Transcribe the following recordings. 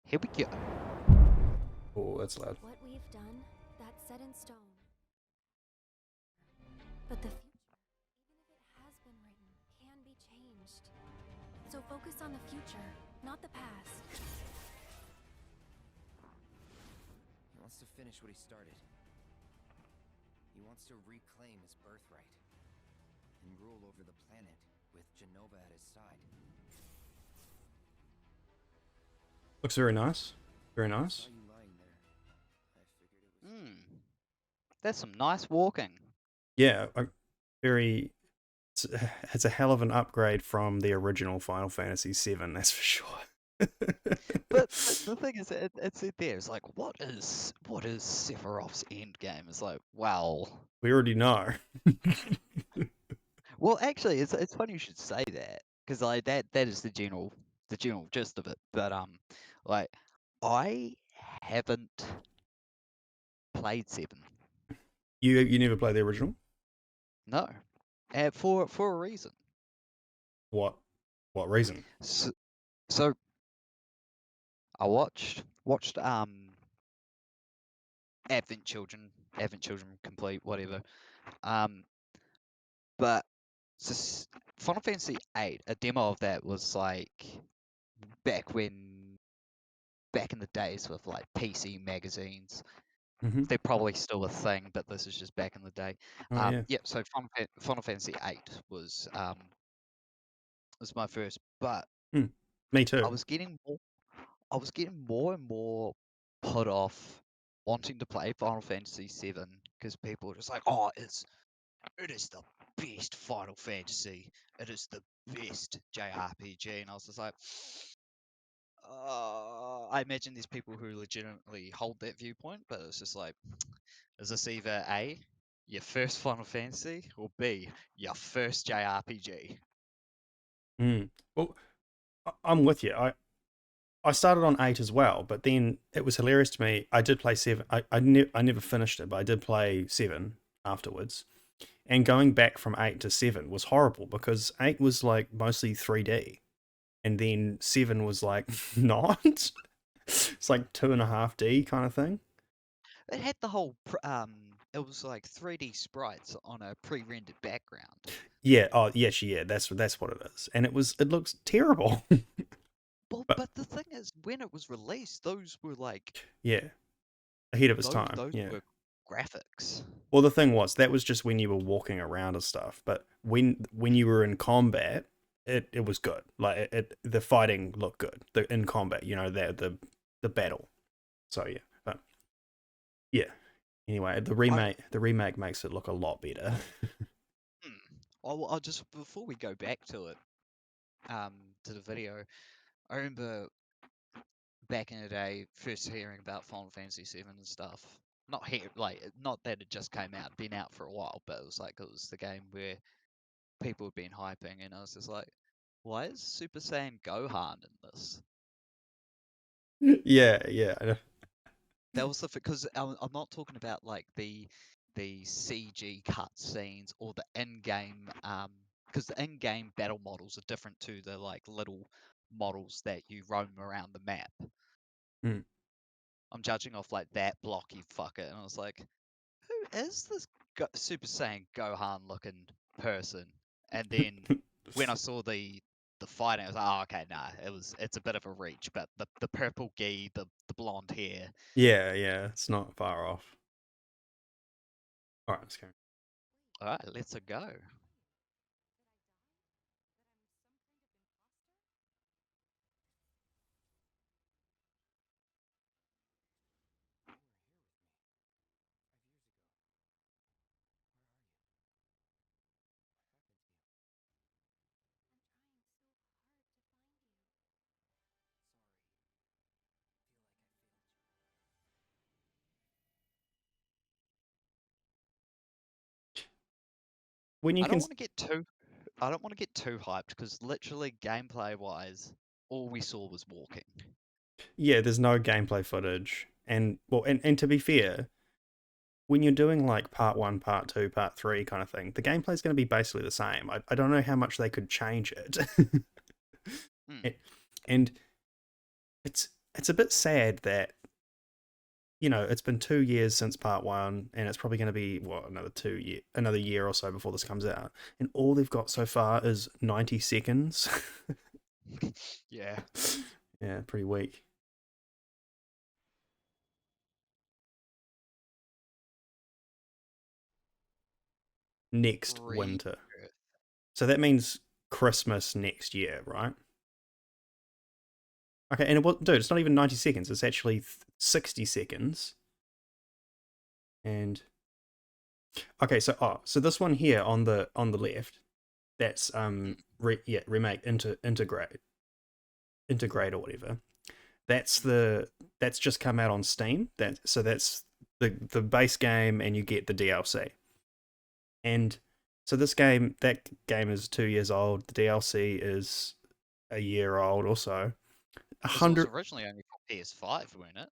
Here we go. Oh, that's loud. What we've done, that's set in stone. But the future, even if it has been written, can be changed. So focus on the future, not the past. He wants to finish what he started. He wants to reclaim his birthright and rule over the planet with Genova at his side. Looks very nice. Very I nice. saw you lying there. I figured it was. There's some nice walking. Yeah, very. It's a hell of an upgrade from the original Final Fantasy VII, that's for sure. But the thing is, it's there. It's like, what is Sephiroth's end game? It's like, well, We already know. well, actually, it's funny you should say that because like that is the general gist of it. But like I haven't played Seven. You never played the original? No, and for a reason. What reason? So I watched Advent Children complete, whatever. But Final Fantasy VIII, a demo of that was like back in the days with like PC magazines. Mm-hmm. They're probably still a thing, but this is just back in the day. Oh yeah. Yeah. So Final Fantasy VIII was my first, but Me I too. was getting more and more put off wanting to play Final Fantasy VII because people were just like, "Oh, it is the best Final Fantasy. It is the best JRPG," and I was just like, I imagine there's people who legitimately hold that viewpoint, but it's just like, is this either A, your first Final Fantasy, or B, your first JRPG? Well, I'm with you. I started on 8 as well, but then it was hilarious to me. I did play 7. I never finished it, but I did play 7 afterwards. And going back from 8 to 7 was horrible because 8 was like mostly 3D. And then 7 was like not. It's like 2.5D kind of thing. It had the whole, it was like 3D sprites on a pre-rendered background. Yeah, oh yes, yeah, that's what it is. And it looks terrible. Well, But but the thing is, when it was released, those were like, yeah, ahead of its those time. Yeah. were graphics. Well, the thing was that was just when you were walking around and stuff. But when you were in combat, it was good. Like the fighting looked good. In combat, the battle. So yeah, but yeah. Anyway, the remake makes it look a lot better. I'll just, before we go back to it, to the video, I remember back in the day, first hearing about Final Fantasy VII and stuff. Not that it just came out, been out for a while, but it was the game where people had been hyping, and I was just like, why is Super Saiyan Gohan in this? Yeah, yeah. That was because I'm not talking about like the CG cutscenes or the in-game, because the in-game battle models are different to the like little models that you roam around the map. Mm. I'm judging off like that blocky fucker, and I was like, who is this Super Saiyan Gohan looking person? And then when I saw the fighting, I was like, oh, okay, nah, it's a bit of a reach, but the purple gi, the blonde hair. Yeah, yeah. It's not far off. All right, let's go. All right, let's go. When you I can, don't want to get too hyped because literally gameplay wise, all we saw was walking. yeah, there's no gameplay footage, and well, and to be fair, when you're doing like part 1, part 2, part 3 kind of thing, the gameplay's going to be basically the same. I don't know how much they could change it. Mm. And it's it's a bit sad that, you know, it's been 2 years since part one, and it's probably going to be what, another year or so before this comes out, and all they've got so far is 90 seconds. Yeah. Yeah, pretty weak. Next winter. Rebirth. So that means Christmas next year, right? Okay, and dude, it's not even 90 seconds. It's actually 60 seconds. And okay, so this one here on the left, that's remake integrate or whatever. That's just come out on Steam. That's the base game, and you get the DLC. And so that game is 2 years old. The DLC is a year old or so. It was 100. originally only for PS5, weren't it?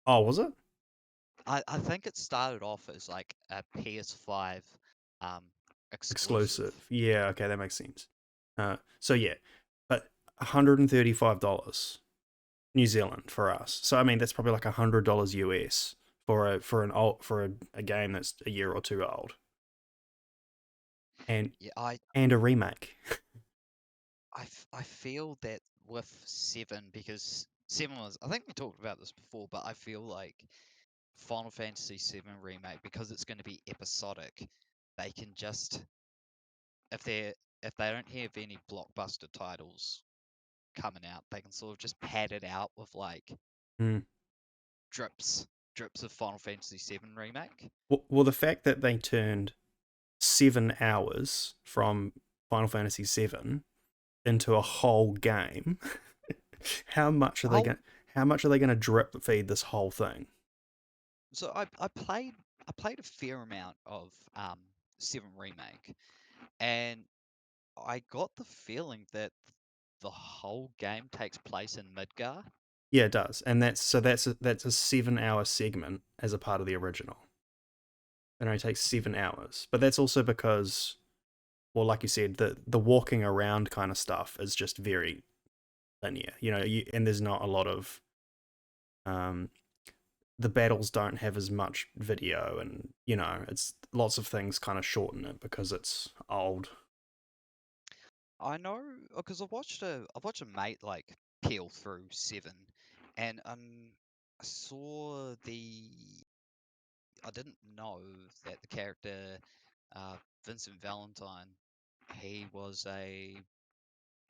Oh, was it I think it started off as like a PS5 um exclusive? exclusive. Yeah, okay, that makes sense. So yeah, but $135 New Zealand for us. So I mean, that's probably like $100 US for a game that's a year or two old, and Yeah, a remake. I feel that with Seven, because Seven was, I think we talked about this before, but I feel like Final Fantasy VII Remake, because it's going to be episodic, they can just, if they if they don't have any blockbuster titles coming out, they can sort of just pad it out with like Hmm. drips of Final Fantasy VII Remake. Well, the fact that they turned 7 hours from Final Fantasy VII into a whole game, how much are they Oh, going? How much are they going to drip feed this whole thing? so I played a fair amount of Seven Remake, and I got the feeling that the whole game takes place in Midgar. Yeah, it does, and that's a 7 hour segment as a part of the original. It only takes 7 hours, but that's also because, well, like you said, the walking around kind of stuff is just very linear, you know, and there's not a lot of um, the battles don't have as much video, and you know, it's lots of things kind of shorten it because it's old. I know because I watched a mate like peel through Seven, and I saw I didn't know that the character Vincent Valentine, he was a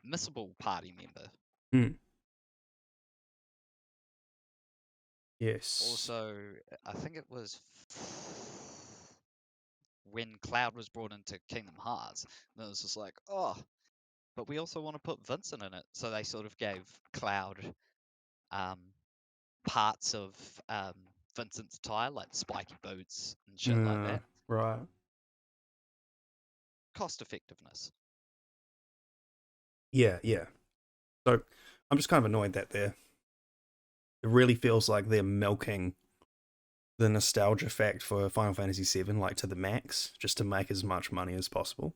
missable party member. Hmm. Yes. Also, I think it was when Cloud was brought into Kingdom Hearts, and it was just like, oh, but we also want to put Vincent in it. So they sort of gave Cloud um, parts of um, Vincent's attire, like spiky boots and shit like that. Right. Cost effectiveness. Yeah, yeah. So I'm just kind of annoyed that it really feels like they're milking the nostalgia fact for Final Fantasy VII like to the max, just to make as much money as possible.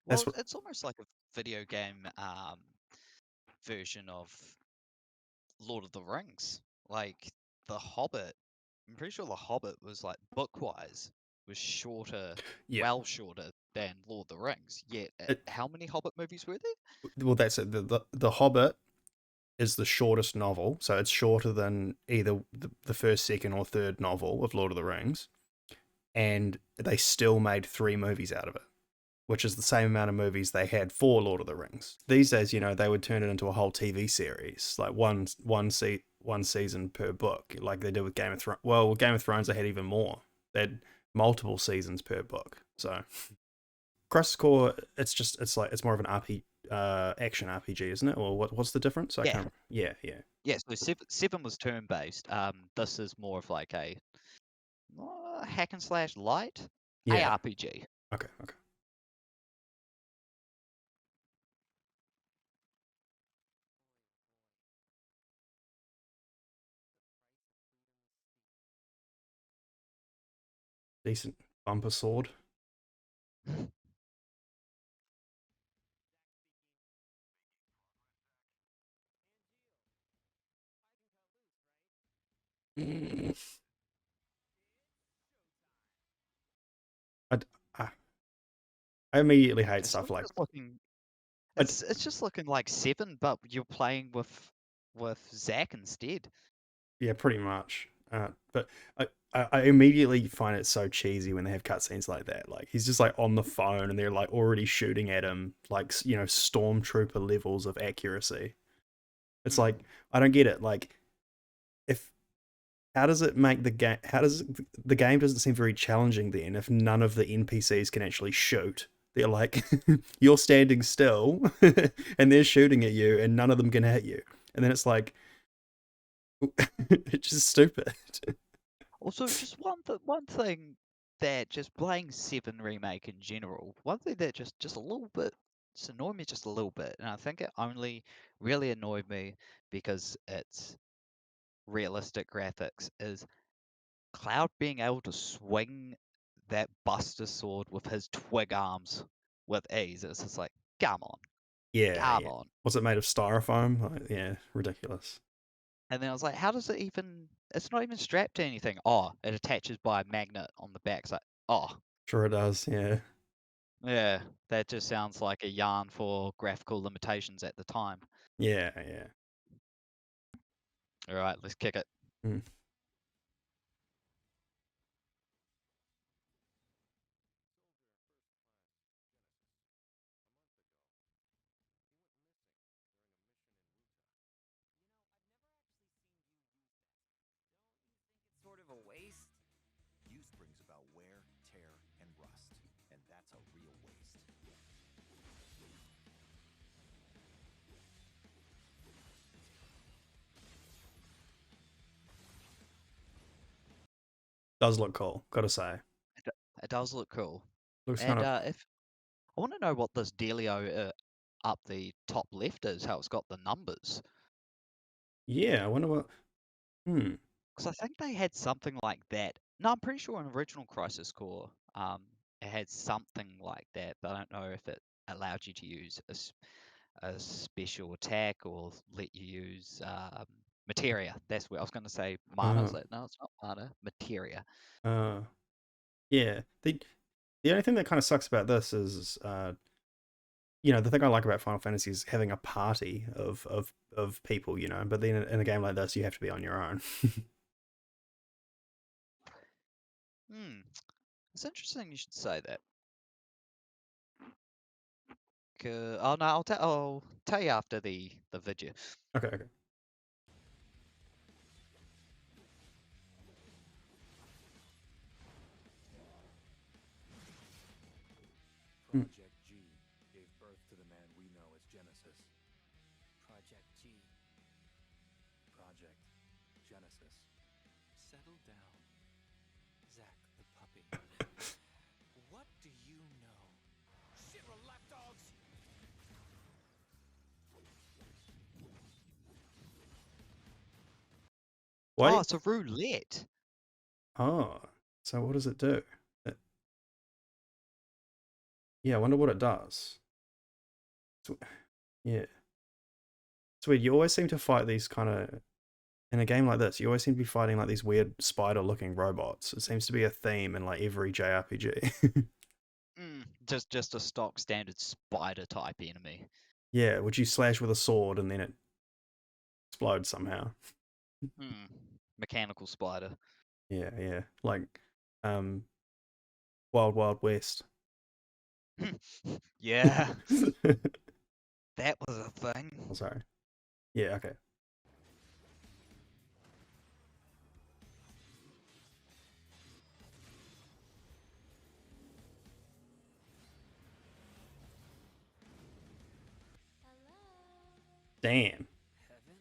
Well, That's what. it's almost like a video game version of Lord of the Rings. Like The Hobbit, I'm pretty sure The Hobbit was like book-wise was shorter, Yeah. well shorter than Lord of the Rings. Yet, It, how many Hobbit movies were there? well, that's it. The Hobbit is the shortest novel, so it's shorter than either the first, second, or third novel of Lord of the Rings, and they still made 3 movies out of it, which is the same amount of movies they had for Lord of the Rings. These days, you know, they would turn it into a whole TV series, like one season per book, like they did with Game of Thrones. Well, with Game of Thrones, they had even more. They had multiple seasons per book. So Crisis Core, it's more of an action RPG, isn't it? Or what's the difference? I Yeah, can't. Yeah, yeah, yeah. So seven was turn-based. This is more of like a hack and slash light yeah. ARPG. Okay, okay. Decent bumper sword. I, I I immediately hate It's stuff sort of like. just looking. I, It's just looking like Seven, but you're playing with Zack instead. yeah, pretty much. But I immediately find it so cheesy when they have cutscenes like that. Like he's just like on the phone and they're like already shooting at him, like stormtrooper levels of accuracy. It's Hmm. like I don't get it. Like if how does it make the game? How does the game doesn't seem very challenging then if none of the NPCs can actually shoot? They're like you're standing still and they're shooting at you and none of them can hit you. And then it's like it's just stupid. Also, just one thing that just playing Seven Remake in general, one thing that just a little bit just annoyed me just a little bit, and I think it only really annoyed me because it's realistic graphics, is Cloud being able to swing that Buster sword with his twig arms with ease. It's just like, come on, Yeah, come yeah. on. Was it made of styrofoam? Like, yeah, ridiculous. And then I was like, how does it even? It's not even strapped to anything. Oh, it attaches by a magnet on the back. It's like, oh, Sure it does. Yeah, yeah, that just sounds like a yarn for graphical limitations at the time. yeah, yeah. All right, let's kick it. Mm. Sort of a waste. Use brings about wear, tear, and rust, and that's a real waste. Does look cool. Gotta say, It does look cool. looks kind And of. if I want to know what this dealio up the top left is, how it's got the numbers. Yeah, I wonder what. Hmm. Because I think they had something like that. No, I'm pretty sure in original Crisis Core, it had something like that, but I don't know if it allowed you to use a special attack or let you use materia. That's where I was going to say mana. I was Uh, like, no, it's not mana, materia. uh, yeah. The only thing that kind of sucks about this is, the thing I like about Final Fantasy is having a party of people, But then in a game like this, you have to be on your own. Hmm, it's interesting you should say that. Oh no, I'll tell you after the video. Okay, okay. Hmm. Project G gave birth to the man we know as Genesis. Project G. Project Genesis. Settle down. Zack the puppy. What do you know? Shiver lapdogs! Why? Oh, it's a roulette. Oh, so what does it do? Yeah, I wonder what it does. Yeah. It's weird. You always seem to fight these kind of in a game like this. You always seem to be fighting like these weird spider-looking robots. It seems to be a theme in like every JRPG. Just a stock standard spider type enemy. Yeah, which you slash with a sword and then it explodes somehow. Mechanical spider. Yeah, yeah, like um, Wild Wild West. Yeah, that was a thing. Oh, sorry. Yeah, okay. Hello? Damn. Heaven?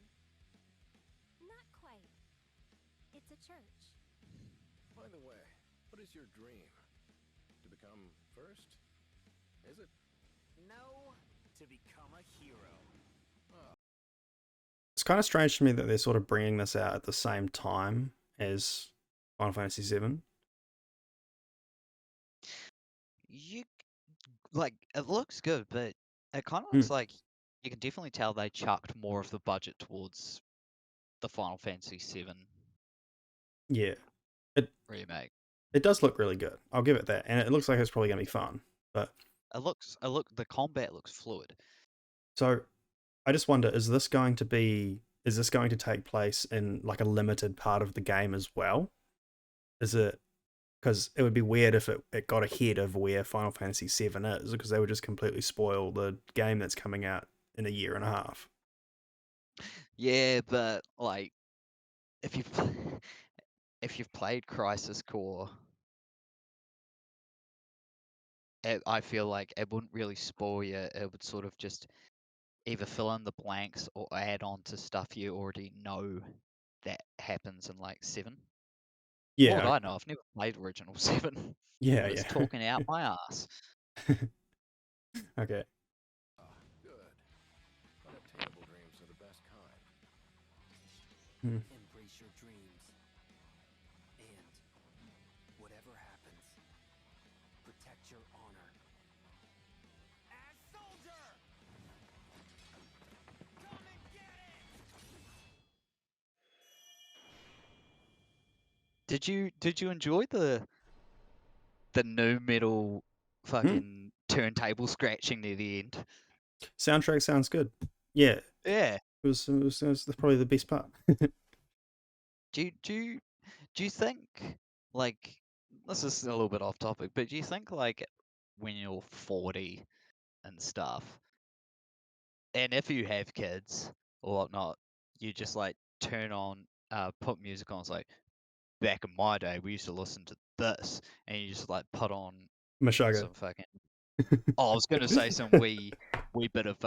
Not quite. It's a church. By the way, what is your dream? To become first? Is it? No, to become a hero. It's kind of strange to me that they're sort of bringing this out at the same time as Final Fantasy VII. You like it looks good, but it kind of Hmm. looks like you can definitely tell they chucked more of the budget towards the Final Fantasy VII Yeah, it remake. it does look really good. I'll give it that, and it looks like it's probably gonna be fun. But The combat looks fluid. so I just wonder, is this going to take place in like a limited part of the game as well? Is it, because it would be weird if it got ahead of where Final Fantasy VII is, because they would just completely spoil the game that's coming out in a year and a half. Yeah, but like if you've if you've played Crisis Core, I feel like it wouldn't really spoil you. It would sort of just either fill in the blanks or add on to stuff you already know that happens in like 7. What would Yeah, I know? I've never played original 7. yeah, I'm just yeah. talking out my ass. Okay. Good. Unattainable dreams are the best kind. Hmm. Embrace your dreams. And whatever happens, protect your honor. As soldier! Come and get it! Did you enjoy the new metal Hmm. fucking turntable scratching near the end? Soundtrack sounds good. Yeah, Yeah. it was probably the best part. Do you think like this is a little bit off topic, but do you think like when you're 40 and stuff, and if you have kids or whatnot, you just like turn on put music on, it's like back in my day we used to listen to this, and you just like put on Meshuggah. some fucking I was gonna say some wee bit of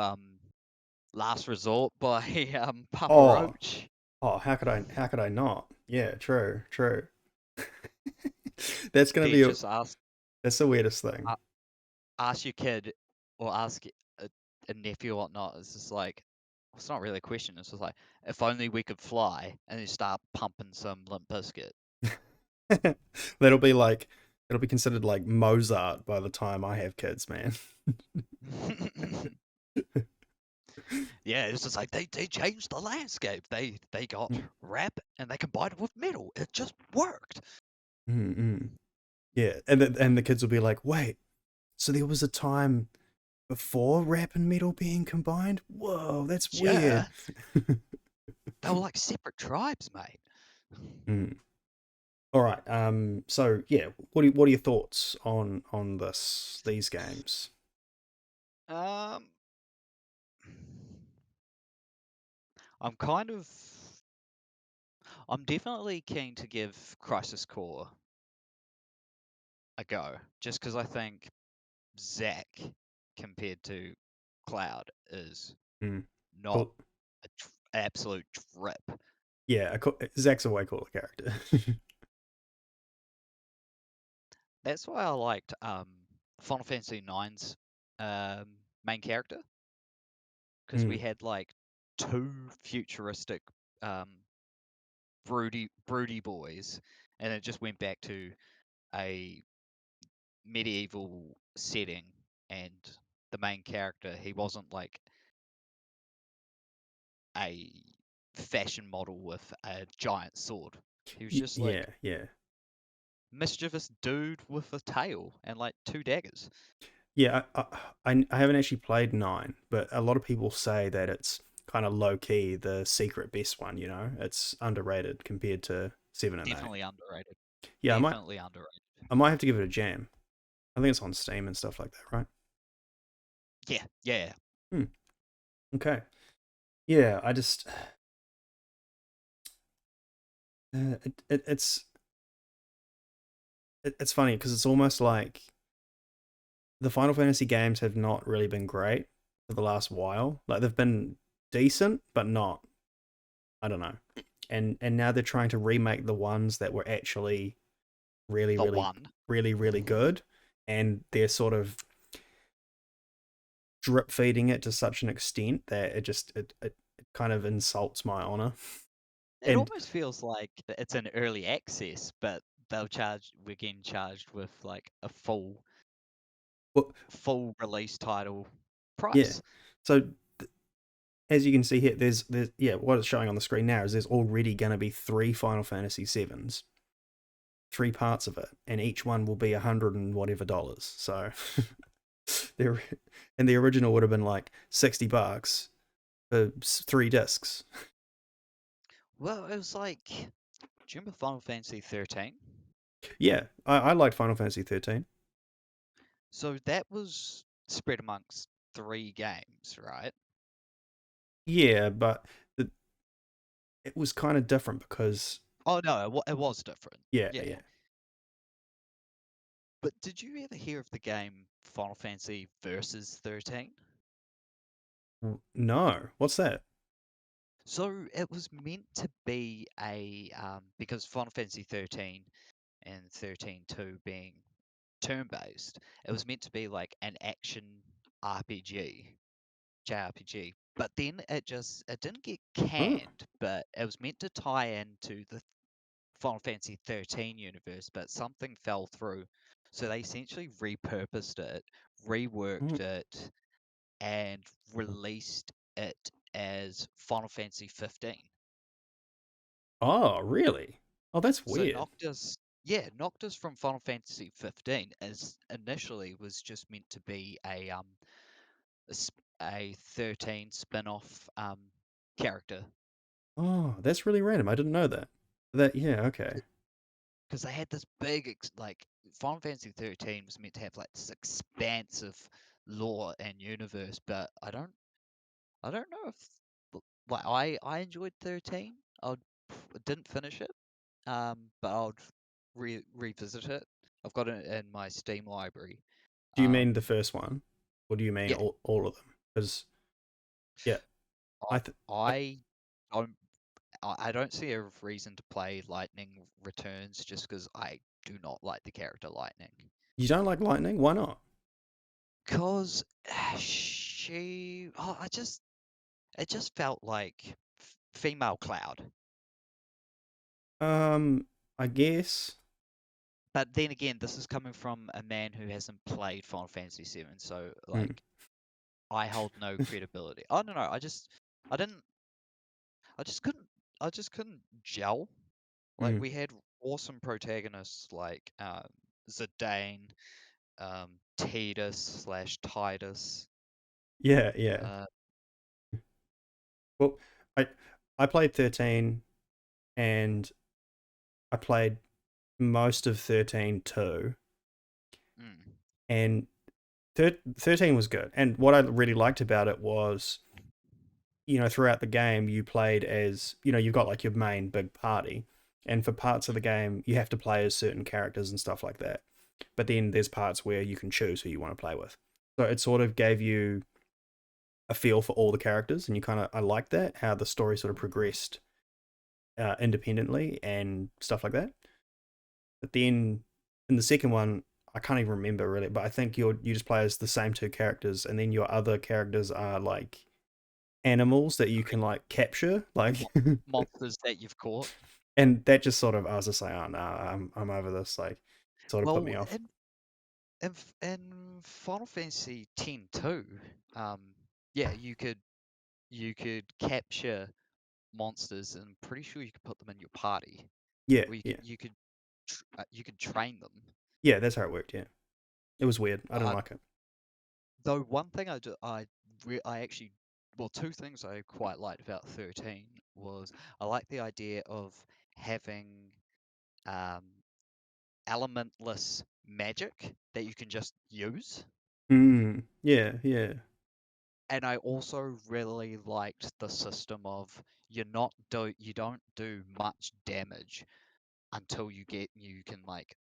Last Resort by Papa Oh, Roach. how could I not? Yeah, true, true. That's gonna Then be a just ask that's the weirdest thing. uh, ask your kid or ask a nephew or whatnot. It's just like it's not really a question. It's just like if only we could fly, and then start pumping some Limp Bizkit. That'll be like it'll be considered like Mozart by the time I have kids, man. Yeah, it's just like they changed the landscape. They got rap and they combined it with metal. It just worked. Mm-mm. Yeah, and the kids will be like, "Wait, so there was a time before rap and metal being combined? Whoa, that's Yeah, weird." they were like separate tribes, mate. Mm. All right. So yeah, what are your thoughts on these games? Um, I'm kind of I'm definitely keen to give Crisis Core a go, just because I think Zack compared to Cloud is Mm. not Cool. a absolute drip. Yeah, Zach's a way cooler character. That's why I liked Final Fantasy IX's main character, because we Mm. had like two futuristic um, broody boys, and it just went back to a medieval setting, and the main character, he wasn't like a fashion model with a giant sword. He was just Yeah, like yeah. mischievous dude with a tail and like two daggers. Yeah, I haven't actually played 9, but a lot of people say that it's kind of low key the secret best one, you know? It's underrated compared to 7 and 8. Definitely underrated. Yeah, Definitely underrated. I might have to give it a jam. I think it's on Steam and stuff like that, right? Yeah, yeah. Hmm. Okay. Yeah, I just it's funny because it's almost like the Final Fantasy games have not really been great for the last while. Like they've been decent, but not. I don't know. And now they're trying to remake the ones that were actually really, The really, one. really, really good, and they're sort of drip feeding it to such an extent that it kind of insults my honor. It And almost feels like it's an early access, but we're getting charged with like a well, full release title yeah, price. so as you can see here, there's yeah, what it's showing on the screen now is there's already going to be 3 Final Fantasy VIIs, 3 parts of it, and each one will be $100 and whatever dollars. So there, and the original would have been like $60 for 3 discs. Well, it was like, do you remember Final Fantasy 13? Yeah, I liked Final Fantasy 13. So that was spread amongst 3 games, right? Yeah, but the, it was kind of different because Oh no, it was different. yeah, Yeah. yeah. But did you ever hear of the game Final Fantasy Versus 13? No, what's that? So it was meant to be a because Final Fantasy 13 and 13.2 being turn-based, it was meant to be like an action RPG, JRPG. But then it didn't get Oh, canned, but it was meant to tie into the Final Fantasy 13 universe, but something fell through. So they essentially repurposed it, reworked oh, it, and released it as Final Fantasy 15. oh, really? Oh, that's So weird. Noctis from Final Fantasy 15 as initially was just meant to be a 13 spin-off character Oh, that's really random. I didn't know that. That yeah, okay. because they had this big like Final Fantasy 13 was meant to have like this expansive lore and universe, but I don't know if like I enjoyed 13. Didn't finish it, but I'll revisit it. I've got it in my Steam library. Do you Um, mean the first one, or do you mean yeah, all of them? Because yeah, I I th- I, I don't I don't see a reason to play Lightning Returns just because I do not like the character Lightning. you don't like Lightning? Why not? Cause she, oh, it just felt like female Cloud. Um, I guess. But then again, this is coming from a man who hasn't played Final Fantasy VII, so Hmm. like I hold no credibility. Oh no, I didn't, I just couldn't, I just couldn't gel. Like Hmm. we had awesome protagonists like Zidane, Tidus slash Titus. Yeah, yeah. Uh, Well, I I played 13 and I played most of 13 too, mm, and 13 was good. And what I really liked about it was, throughout the game you played as, you've got like your main big party, and for parts of the game you have to play as certain characters and stuff like that. But then there's parts where you can choose who you want to play with. So it sort of gave you a feel for all the characters, and I liked that, how the story sort of progressed independently and stuff like that. But then in the second one, I can't even remember really, but I think you just play as the same 2 characters, and then your other characters are like animals that you can like capture, like, monsters that you've caught. and that just sort of, I was just like, oh no, I'm over this. Like, sort of put me Well, off. in Final Fantasy X too, um, yeah, you could capture monsters, and I'm pretty sure you could put them in your party, Yeah, or yeah, you could train them. yeah. That's how it worked. Yeah, it was weird. I didn't Uh, like it. though one thing I actually, well, two things I quite liked about 13 was I like the idea of having um, elementless magic that you can just use. Yeah, yeah, And I also really liked the system of you don't do much damage until you can like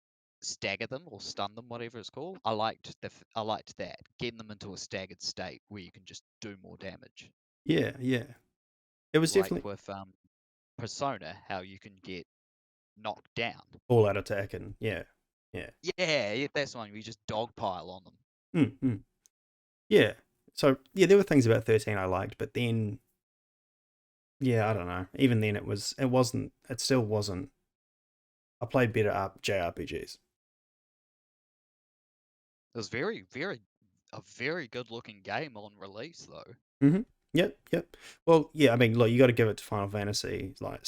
stagger them or stun them, whatever it's called. I liked that, getting them into a staggered state where you can just do more damage, yeah, yeah. It was like definitely with Persona, how you can get knocked down. all out attack, and yeah, yeah. Yeah, that's the one where you just dogpile on them. Mm. Yeah. So yeah, there were things about 13 I liked, but then yeah, I don't know. Even then, it still wasn't. I played better JRPGs. It was a very good looking game on release though. Hmm. Yep, yep. Well, yeah, I mean, look, you got to give it to Final Fantasy. Like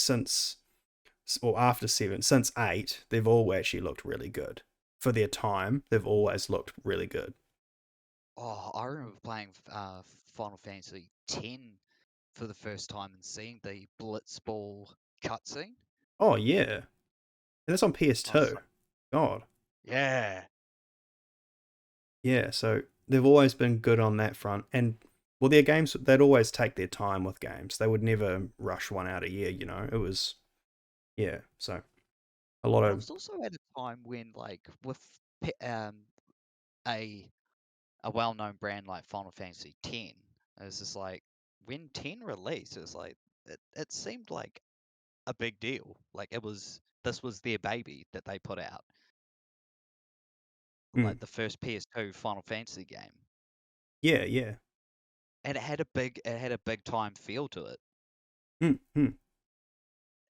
after 7, since 8, they've all actually looked really good for their time. They've always looked really good. Oh, I remember playing Final Fantasy X for the first time and seeing the Blitzball cutscene. Oh yeah, and that's on I was PS2. like, God, yeah. yeah. So they've always been good on that front, and well, their games they'd always take their time with games. They would never rush one out a year. It was yeah. So a lot But it of was also at a time when, like, with a a well-known brand like Final Fantasy X, it's just like when 10 released, it's like it seemed like a big deal. Like this was their baby that they put out, mm, like the first PS2 Final Fantasy game, yeah, yeah. and it had a big time feel to it, Mm, mm.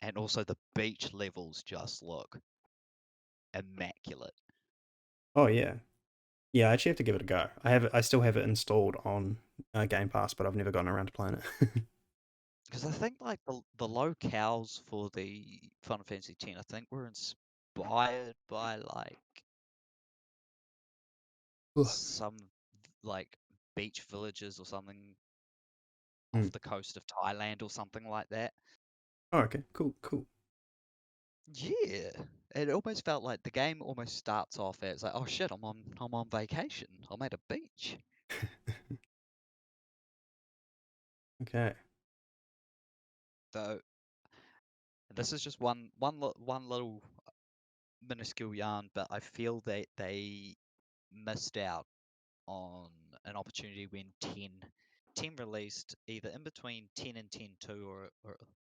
and also the beach levels just look immaculate. Oh yeah, yeah. I actually have to give it a go. I have it. I still have it installed on Game Pass, but I've never gotten around to playing it. Because I think like the locales for the Final Fantasy X, I think were inspired by like Ugh. some like beach villages or something Mm. off the coast of Thailand or something like that. Oh, okay, cool, cool. Yeah, it almost felt like the game almost starts off as like, oh shit, I'm on vacation. I'm at a beach. Okay. So this is just one little minuscule yarn, but I feel that they missed out on an opportunity when 10 released either in between 10 and 10.2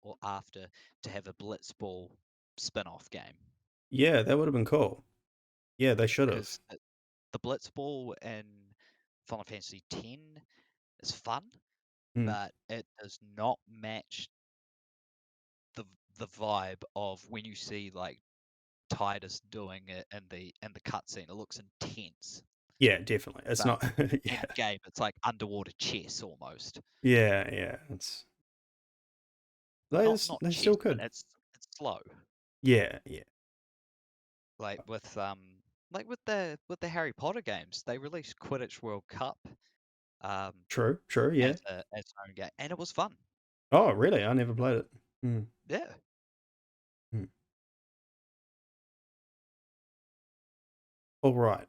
or after to have a Blitzball spin-off game. Yeah, that would have been cool. Yeah, they should have. Because the Blitzball in Final Fantasy X is fun, Mm. but it does not match the the vibe of when you see like Titus doing it in the cutscene. It looks intense, Yeah, definitely. It's but not. Yeah, in game it's like underwater chess almost. yeah, yeah. They Chess, still but could. it's slow. Yeah, yeah. Like with the Harry Potter games, they released Quidditch World Cup um True, true. Yeah. as its own game, and it was fun. Oh, really? I never played it. Mm. Yeah. Mm. All right.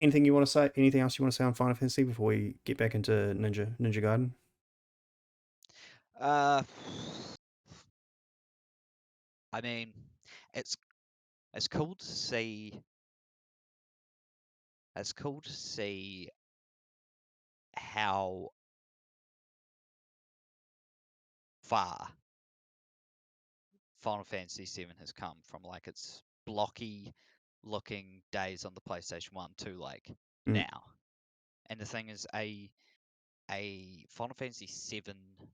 Anything you want to say? Anything else you want to say on Final Fantasy before we get back into Ninja Gaiden? Uh, I mean, it's it's cool to see. It's cool to see how far Final Fantasy VII has come from like its blocky looking days on the PlayStation 1 to like Mm. now. And the thing is, a Final Fantasy VII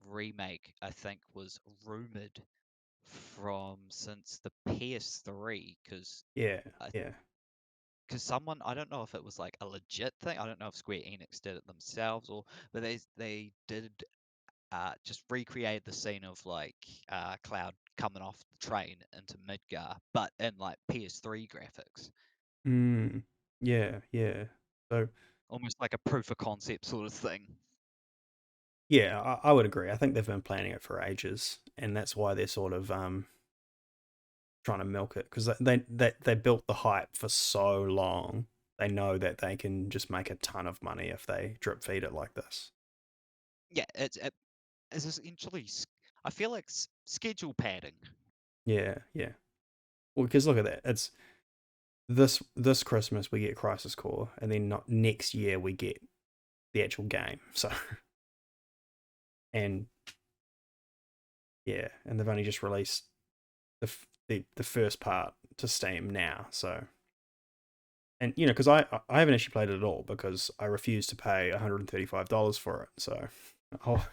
remake, I think, was rumored from since the PS3 because Yeah, yeah. someone, I don't know if it was like a legit thing. I don't know if Square Enix did it themselves or but they did just recreate the scene of like Cloud coming off the train into Midgar, but in like PS3 graphics, Mm. Yeah, yeah. So almost like a proof of concept sort of thing. yeah, I would agree. I think they've been planning it for ages, and that's why they're sort of trying to milk it because they built the hype for so long. They know that they can just make a ton of money if they drip feed it like this. Yeah, it's essentially. I feel like schedule padding. Yeah, yeah. Well, because look at that. It's this Christmas we get Crisis Core, and then not next year we get the actual game. So, and yeah, and they've only just released the first part to Steam now. So, and because I haven't actually played it at all because I refuse to pay $135 for it. So, oh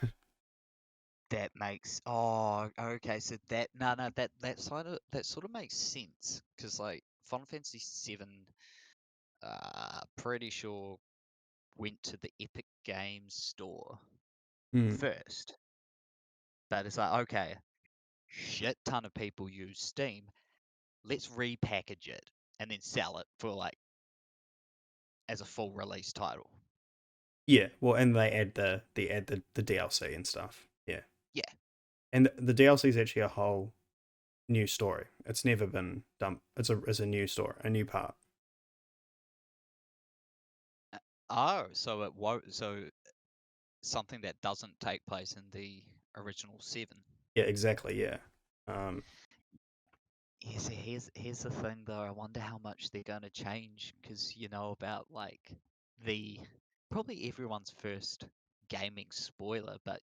That makes okay. So that no that sort of makes sense because like Final Fantasy VII, pretty sure went to the Epic Games store. Mm. first. But it's like, okay, shit ton of people use Steam. Let's repackage it and then sell it for like as a full release title. Yeah, well, and they add the DLC and stuff. Yeah, Yeah. and the DLC is actually a whole new story. It's never been done. It's a new story, a new part. Oh, so it won't. So something that doesn't take place in the original 7. Yeah, exactly. Yeah. Um, Yeah, see, here's the thing though. I wonder how much they're going to change because you know about like the probably everyone's first gaming spoiler, but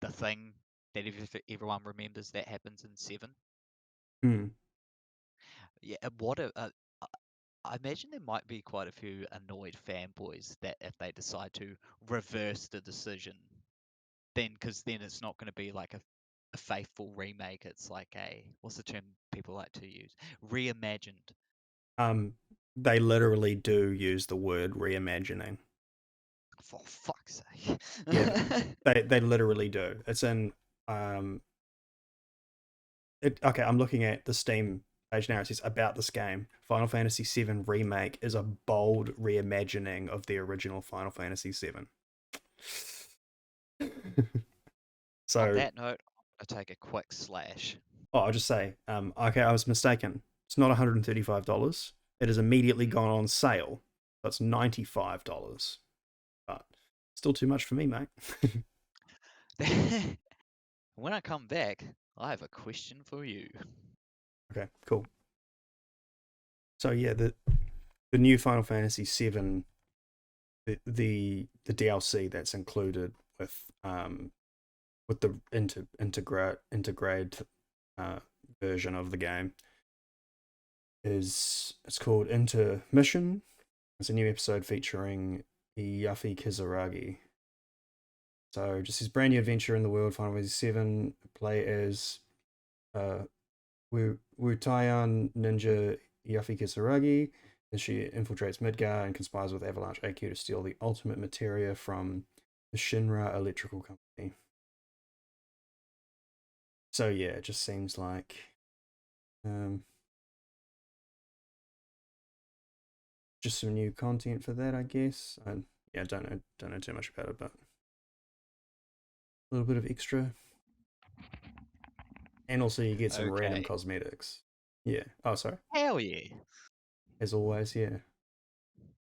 the thing that everyone remembers that happens in 7. hmm. Yeah, what a I imagine there might be quite a few annoyed fanboys that if they decide to reverse the decision, then because then it's not going to be like a faithful remake. It's like a what's the term people like to use? Reimagined. They literally do use the word reimagining. For fuck's sake. Yeah, they literally do. It's in okay, I'm looking at the Steam page now. It says about this game. Final Fantasy VII Remake is a bold reimagining of the original Final Fantasy VII. On So, that note, I take a quick slash. I'll just say, okay, I was mistaken. It's not $135. It has immediately gone on sale. That's $95. But still too much for me, mate. When I come back, I have a question for you. Okay, cool. So yeah, the new Final Fantasy VII, the DLC that's included with the integrate version of the game it's called Intermission. It's a new episode featuring Yuffie Kizaragi. So just his brand new adventure in the world, Final Fantasy VII. Play as Wutayan ninja Yuffie Kizaragi as she infiltrates Midgar and conspires with Avalanche AQ to steal the ultimate materia from the Shinra Electrical Company. So yeah, it just seems like just some new content for that, I guess. Yeah, don't know too much about it, but a little bit of extra, and also you get some random Okay. cosmetics. Yeah. Oh, sorry. Hell yeah. As always, yeah.